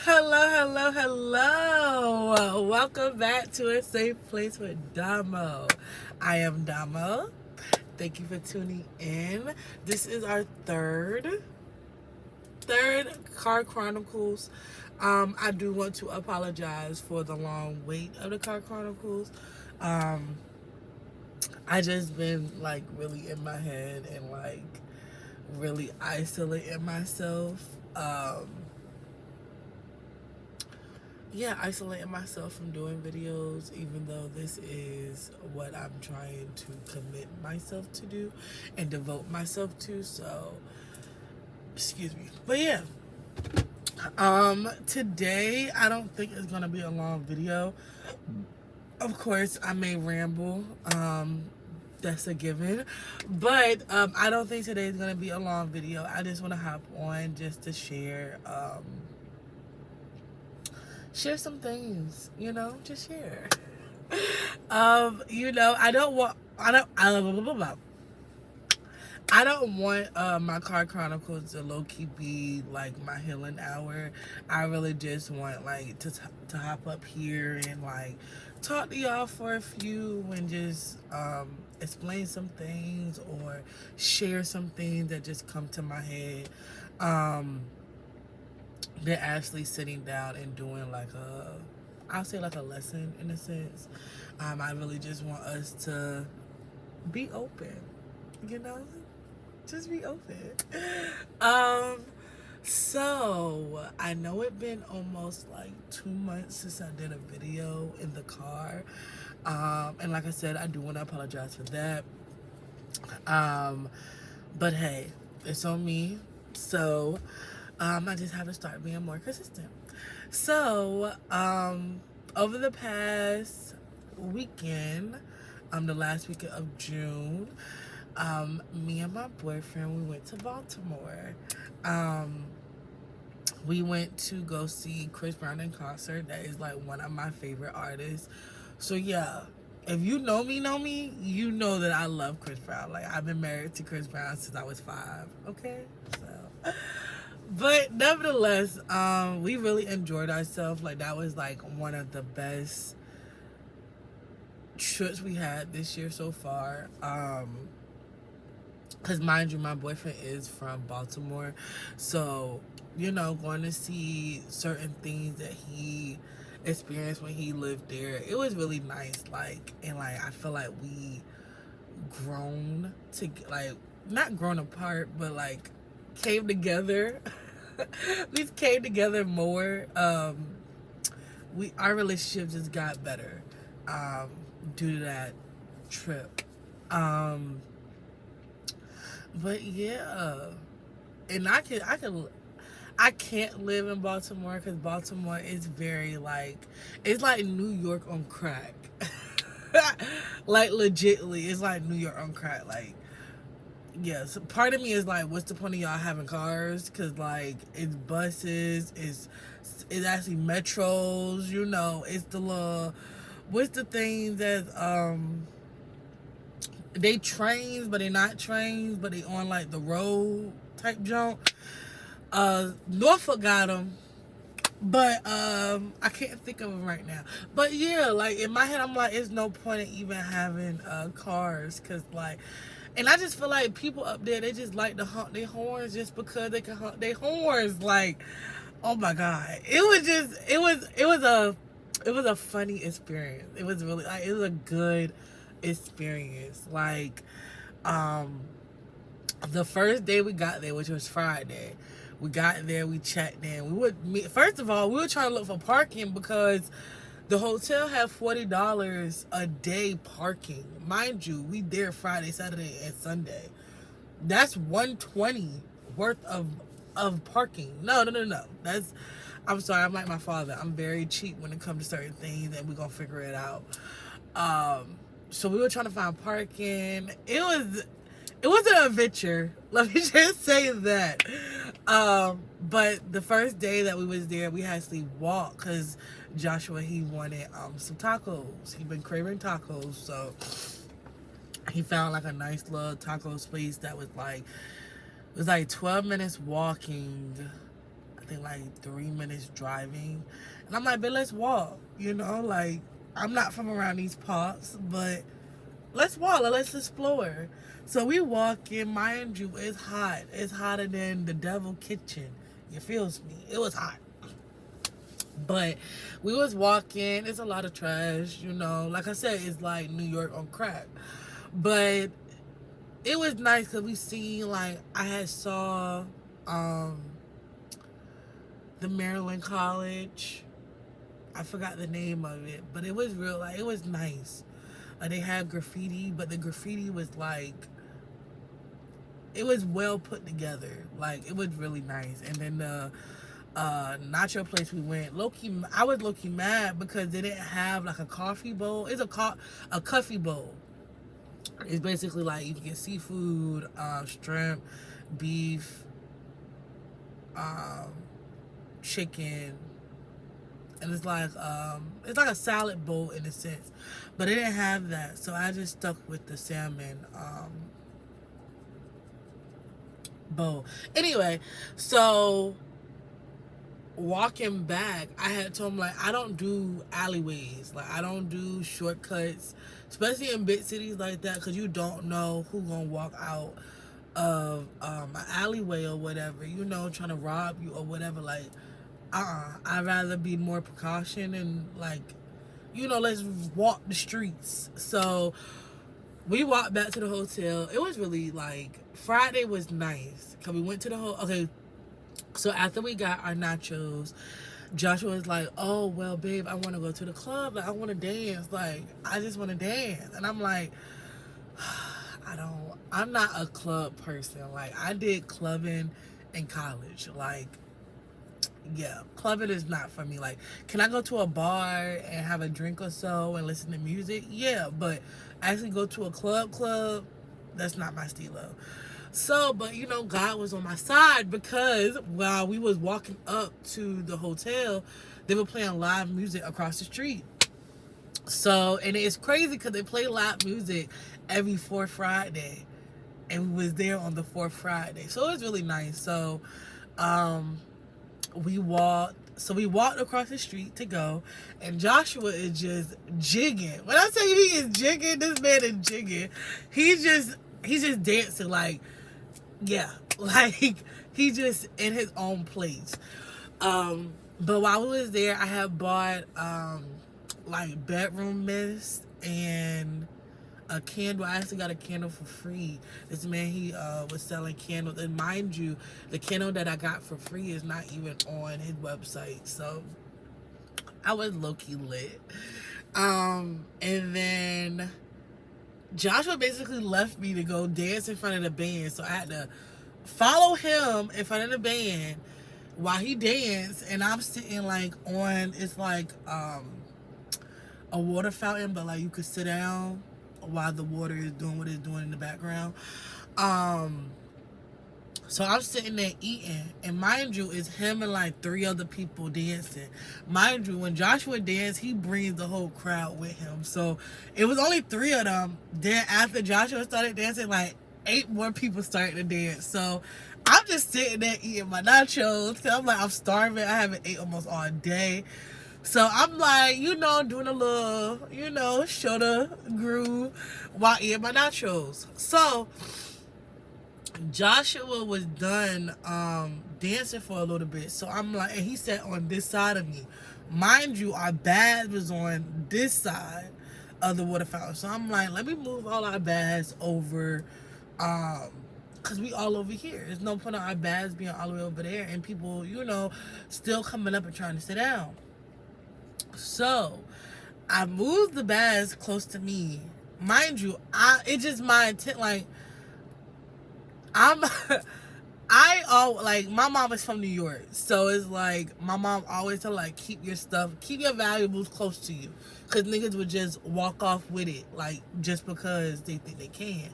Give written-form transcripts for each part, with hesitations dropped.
Hello, hello, hello. Welcome back to A Safe Place with Damo. I am Damo. Thank you for tuning in. This is our third Car Chronicles. I do want to apologize for the long wait of the Car Chronicles. Um, I just been like really in my head and like really isolating myself. Isolating myself from doing videos, even though this is what I'm trying to commit myself to do and devote myself to. So, excuse me. But yeah, today I don't think it's gonna be a long video. Of course, I may ramble. That's a given. But I don't think today is gonna be a long video. I just want to hop on just to share some things, just share. I don't want my Car Chronicles to low key be like my healing hour. I really just want like to hop up here and like talk to y'all for a few and just explain some things or share some things that just come to my head. They're actually sitting down and doing like I'll say like a lesson in a sense. I really just want us to be open, you know, just be open. Um, so I know it's been almost like 2 months since I did a video in the car. And like I said, I do want to apologize for that. But hey, it's on me. So I just have to start being more consistent. So, over the past weekend, the last weekend of June, me and my boyfriend, we went to Baltimore. We went to go see Chris Brown in concert. That is like one of my favorite artists. So yeah, if you know me, you know that I love Chris Brown. Like I've been married to Chris Brown since I was 5. Okay, so. But nevertheless, we really enjoyed ourselves. Like that was like one of the best trips we had this year so far. Cause mind you, my boyfriend is from Baltimore, so going to see certain things that he experienced when he lived there, it was really nice. Like and like I feel like we grown to like not grown apart, but like came together. We came together more. Our relationship just got better due to that trip. But yeah, and I can't live in Baltimore because Baltimore is very like it's like New York on crack. Like legitly, it's like New York on crack. Like yeah, so part of me is like, what's the point of y'all having cars? Because, like, it's buses, it's actually metros, it's the little, what's the thing that, they trains, but they're not trains, but they on, like, the road type jump. Norfolk got them, but, I can't think of them right now. But, yeah, like, in my head, I'm like, it's no point in even having, cars, because, like, and I just feel like people up there, they just like to honk their horns just because they can honk their horns. Like, oh my God. It was a funny experience. It was really, like, it was a good experience. Like, the first day we got there, which was Friday, we got there, we checked in. First of all, we were trying to look for parking because the hotel had $40 a day parking. Mind you, we there Friday, Saturday, and Sunday. That's $120 worth of parking. No. I'm sorry, I'm like my father. I'm very cheap when it comes to certain things, and we're gonna figure it out. So we were trying to find parking. It was an adventure. Let me just say that. But the first day that we was there, we had to walk because Joshua, he wanted some tacos. He been craving tacos, so he found like a nice little taco place that was like 12 minutes walking. I think like 3 minutes driving. And I'm like, but let's walk, you know, like I'm not from around these parts, but let's walk, let's explore. So we walk in, mind you, it's hot. It's hotter than the devil kitchen. You feels me? It was hot. But we was walking, it's a lot of trash, you know. Like I said, it's like New York on crack. But it was nice because we seen, like, I had saw the Maryland College. I forgot the name of it, but it was real, like, it was nice. Like, they had graffiti, but the graffiti was like, it was well put together. Like, it was really nice. And then the nacho place we went, I was low-key mad because they didn't have like a coffee bowl. It's a coffee bowl. It's basically like you can get seafood, shrimp, beef, chicken, and it's like a salad bowl in a sense, but they didn't have that, so I just stuck with the salmon bowl. Anyway, so walking back, I had told him, like, I don't do alleyways, like I don't do shortcuts, especially in big cities like that, because you don't know who gonna walk out of an alleyway or whatever, you know, trying to rob you or whatever. Like, I'd rather be more precaution and, like, you know, let's walk the streets. So we walked back to the hotel. It was really, like, Friday was nice because we went to the okay. So after we got our nachos, Joshua was like, oh, well, babe, I want to go to the club. Like, I want to dance. Like, I just want to dance. And I'm like, I'm not a club person. Like, I did clubbing in college. Like, yeah, clubbing is not for me. Like, can I go to a bar and have a drink or so and listen to music? Yeah, but actually go to a club, that's not my stilo. So, but, you know, God was on my side because while we was walking up to the hotel, they were playing live music across the street. So, and it's crazy because they play live music every fourth Friday. And we was there on the fourth Friday. So, it was really nice. So, we walked across the street to go, and Joshua is just jigging. When I tell you he is jigging, this man is jigging. He's just dancing, like, yeah, like he just in his own place. But while we was there, I had bought like bedroom mist and a candle. I actually got a candle for free. This man, he was selling candles, and mind you, the candle that I got for free is not even on his website. So I was low-key lit. And then Joshua basically left me to go dance in front of the band, so I had to follow him in front of the band while he danced, and I'm sitting like on, it's like a water fountain, but like you could sit down while the water is doing what it's doing in the background. So I'm sitting there eating, and mind you, it's him and like 3 other people dancing. Mind you, when Joshua danced, he brings the whole crowd with him. So it was only 3 of them. Then after Joshua started dancing, like 8 more people started to dance. So I'm just sitting there eating my nachos because I'm like, I'm starving. I haven't ate almost all day. So I'm like, you know, doing a little, you know, shoulder groove while eating my nachos. So Joshua was done dancing for a little bit. So I'm like, and he sat on this side of me. Mind you, our bags was on this side of the water fountain. So I'm like, let me move all our bags over, because we all over here. There's no point in our bags being all the way over there and people, you know, still coming up and trying to sit down. So I moved the bags close to me. Mind you, it's just my intent, like, like, my mom is from New York, so it's like, my mom always tell, like, keep your valuables close to you, because niggas would just walk off with it, like, just because they think they can.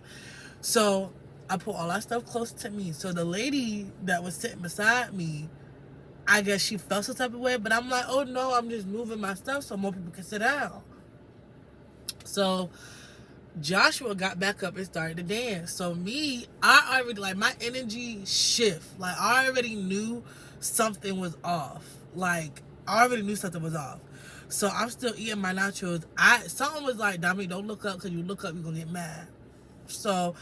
So I put all that stuff close to me. So the lady that was sitting beside me, I guess she felt some type of way, but I'm like, oh no, I'm just moving my stuff so more people can sit down. So Joshua got back up and started to dance. So me, I already, like, my energy shift. Like, I already knew something was off. Like, I already knew something was off. So I'm still eating my nachos. Something was like, Dominique, don't look up, because you look up, you're gonna get mad. So,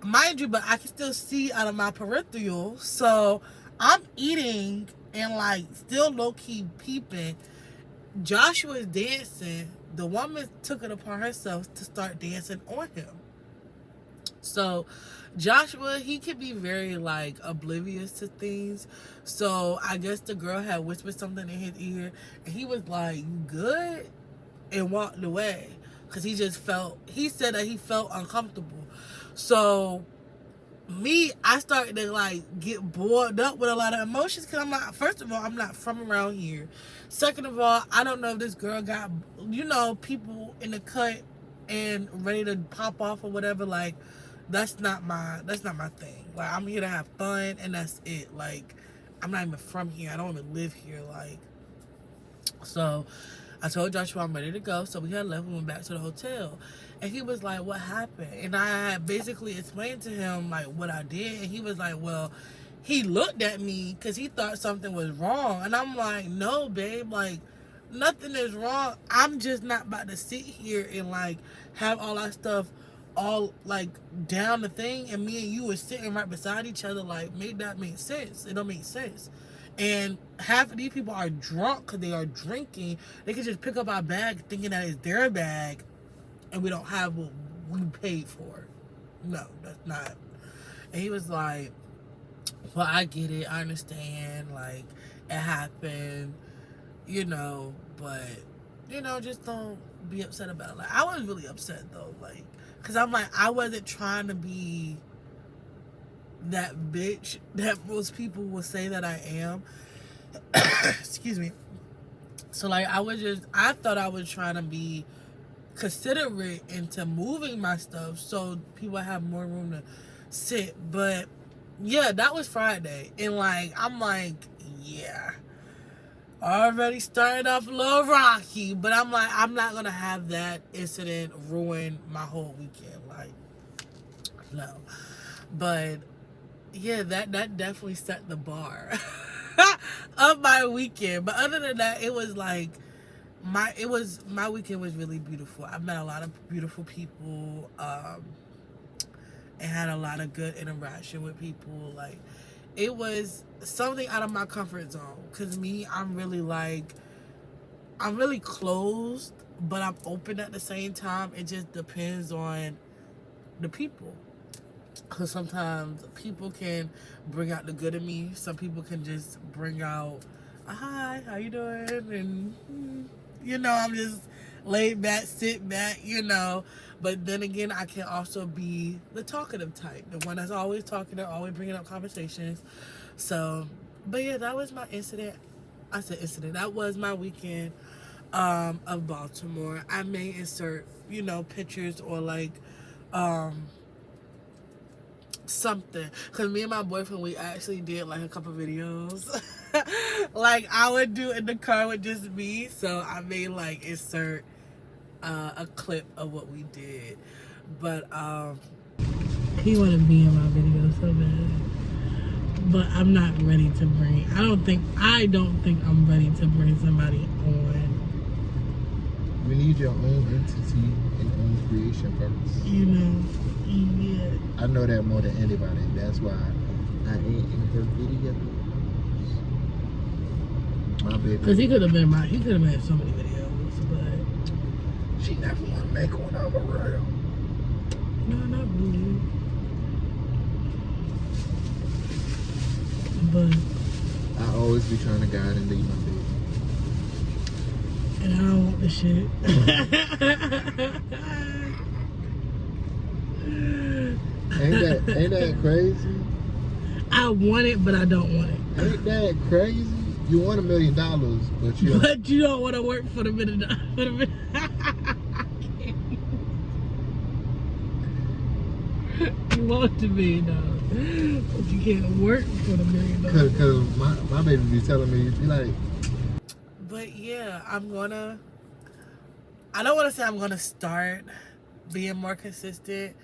mind you, but I can still see out of my peripheral. So I'm eating and like still low key peeping. Joshua is dancing. The woman took it upon herself to start dancing on him. So Joshua, he can be very like oblivious to things. So I guess the girl had whispered something in his ear, and he was like, "You good?" and walked away, because he said that he felt uncomfortable. So I started to like get bored up with a lot of emotions, because I'm not, first of all, I'm not from around here. Second of all, I don't know if this girl got, people in the cut and ready to pop off or whatever. Like, that's not my thing. Like, I'm here to have fun, and that's it. Like, I'm not even from here. I don't even live here. Like, so I told Joshua I'm ready to go. So we had left. We went back to the hotel. And he was like, what happened? And I had basically explained to him, like, what I did. And he was like, well, he looked at me because he thought something was wrong. And I'm like, no, babe. Like, nothing is wrong. I'm just not about to sit here and, like, have all our stuff all, like, down the thing. And me and you were sitting right beside each other. Like, make that make sense. It don't make sense. And half of these people are drunk because they are drinking. They can just pick up our bag thinking that it's their bag, and we don't have what we paid for. No, that's not. And he was like, well, I get it. I understand. Like, it happened, but, just don't be upset about it. Like, I was really upset, though. Like, because I'm like, I wasn't trying to be that bitch that most people will say that I am. Excuse me. So, like, I thought I was trying to be considerate into moving my stuff so people have more room to sit. But yeah, that was Friday, and like, I'm like, yeah, already started off a little rocky, but I'm like, I'm not gonna have that incident ruin my whole weekend. Like, no. But yeah, that definitely set the bar of my weekend. But other than that, it was like my weekend was really beautiful. I met a lot of beautiful people, and had a lot of good interaction with people. Like, it was something out of my comfort zone, because I'm really closed, but I'm open at the same time. It just depends on the people. Because sometimes people can bring out the good in me. Some people can just bring out, hi, how you doing? And, I'm just laid back, sit back, But then again, I can also be the talkative type. The one that's always talking, always bringing up conversations. So, but yeah, that was my incident. I said incident. That was my weekend of Baltimore. I may insert, pictures or like, something, because me and my boyfriend, we actually did like a couple videos like I would do in the car with just me, so I may like insert a clip of what we did. But he want to be in my video so bad, but I'm not ready to bring, I don't think I'm ready to bring somebody on. You need your own entity and own creation first. Yeah. I know that more than anybody. That's why I ain't in her videos. My baby. Because he could have made so many videos, but she never want to make one of them real. No, not really. But I always be trying to guide and lead my baby. And I don't want the shit. Ain't that crazy? I want it, but I don't want it. Ain't that crazy? You want $1 million, but you don't want to work for the minute. You want to be, but you can't work for the $1 million. Because my baby be telling me, be like. But yeah, I don't want to say I'm gonna start being more consistent.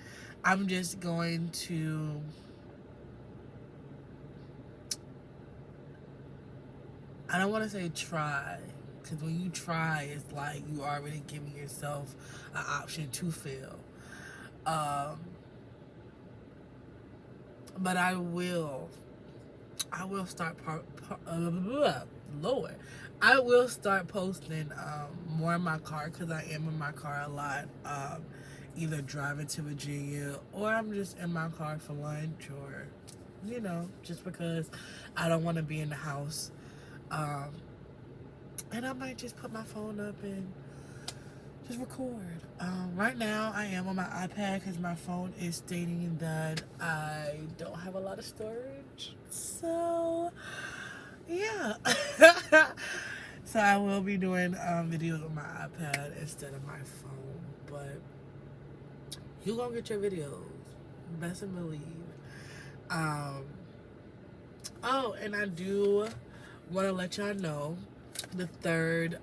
I'm just going to I don't want to say try, because when you try, it's like you already giving yourself an option to fail. Um, but I will start Lord, I will start posting more in my car, because I am in my car a lot. Either driving to Virginia, or I'm just in my car for lunch, or just because I don't want to be in the house. Um, and I might just put my phone up and just record. Right now, I am on my iPad because my phone is stating that I don't have a lot of storage. So, yeah. So I will be doing videos on my iPad instead of my phone. But you gonna get your videos. Best and believe. Um, oh, and I do want to let y'all know the third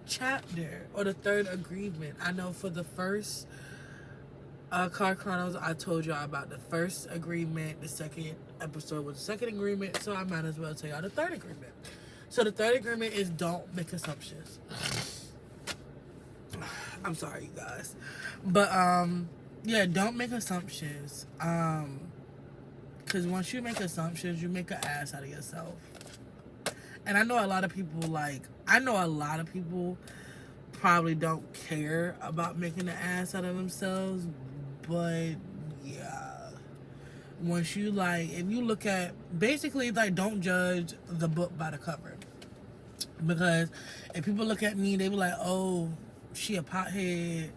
chapter, or the third agreement. I know for the first Car Chronicles, I told y'all about the first agreement. The second episode was the second agreement, so I might as well tell y'all the third agreement. So the third agreement is don't make assumptions. I'm sorry, you guys, but yeah, don't make assumptions. Because once you make assumptions, you make an ass out of yourself. And I know a lot of people probably don't care about making an ass out of themselves, but yeah. Once you if you look at, basically, don't judge the book by the cover. Because if people look at me, they be like, oh, she a pothead,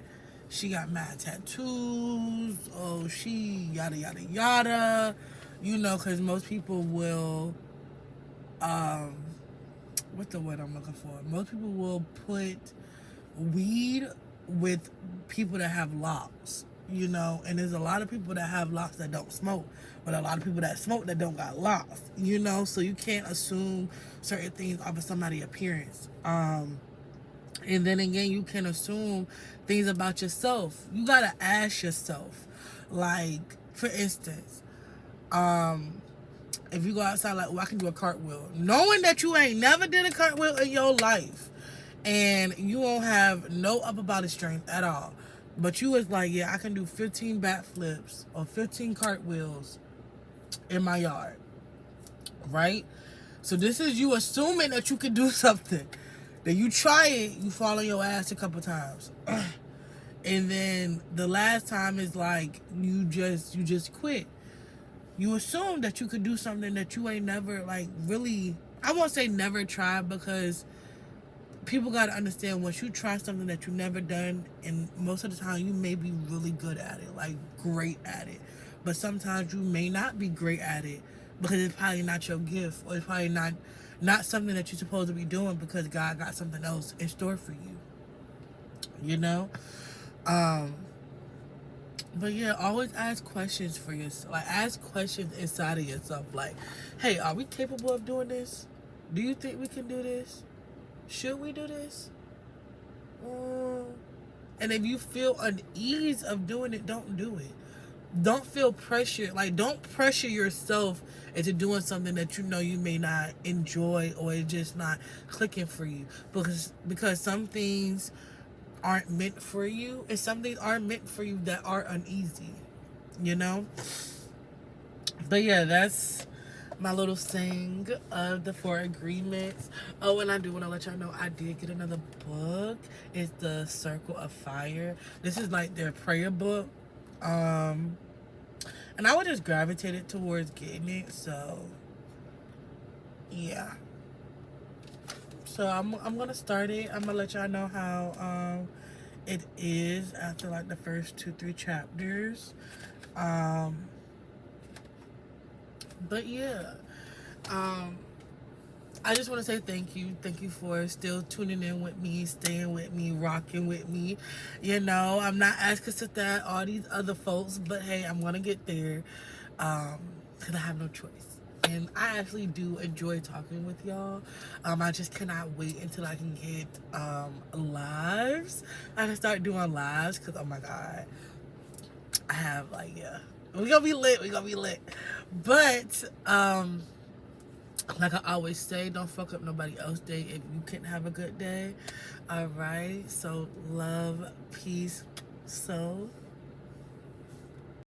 she got mad tattoos, oh, she yada yada yada, because most people will, what's the word I'm looking for? Most people will put weed with people that have locks, and there's a lot of people that have locks that don't smoke, but a lot of people that smoke that don't got locks, so you can't assume certain things off of somebody's appearance. And then again, you can assume things about yourself. You gotta ask yourself, for instance, if you go outside, I can do a cartwheel, knowing that you ain't never did a cartwheel in your life, and you won't have no upper body strength at all, but you was like, yeah, I can do 15 backflips or 15 cartwheels in my yard, right? So this is you assuming that you can do something. Then you try it, you fall on your ass a couple times. And then the last time is you just quit. You assume that you could do something that you ain't never really, I won't say never tried, because people got to understand, once you try something that you never done, and most of the time you may be really good at it, great at it, but sometimes you may not be great at it because it's probably not your gift, or it's probably not something that you're supposed to be doing, because God got something else in store for you, but yeah, always ask questions for yourself. Ask questions inside of yourself, hey, are we capable of doing this? Do you think we can do this? Should we do this? And if you feel unease of doing it, don't do it. Don't feel pressure. Don't pressure yourself into doing something that you may not enjoy, or it's just not clicking for you. Because some things aren't meant for you, and some things aren't meant for you that are uneasy. But yeah, that's my little saying of the 4 agreements. Oh, and I do want to let y'all know I did get another book. It's the Circle of Fire. This is their prayer book. And I would just gravitated towards getting it. So yeah. So I'm gonna start it. I'm gonna let y'all know how it is after the first 2-3 chapters. But yeah, I just want to say thank you. Thank you for still tuning in with me, staying with me, rocking with me. I'm not as consistent as all these other folks, but hey, I'm going to get there, because I have no choice. And I actually do enjoy talking with y'all. I just cannot wait until I can get lives. I can start doing lives, because, oh my God, I have, yeah. We're going to be lit. But, Like I always say, don't fuck up nobody else's day if you can have a good day. All right. So love, peace, so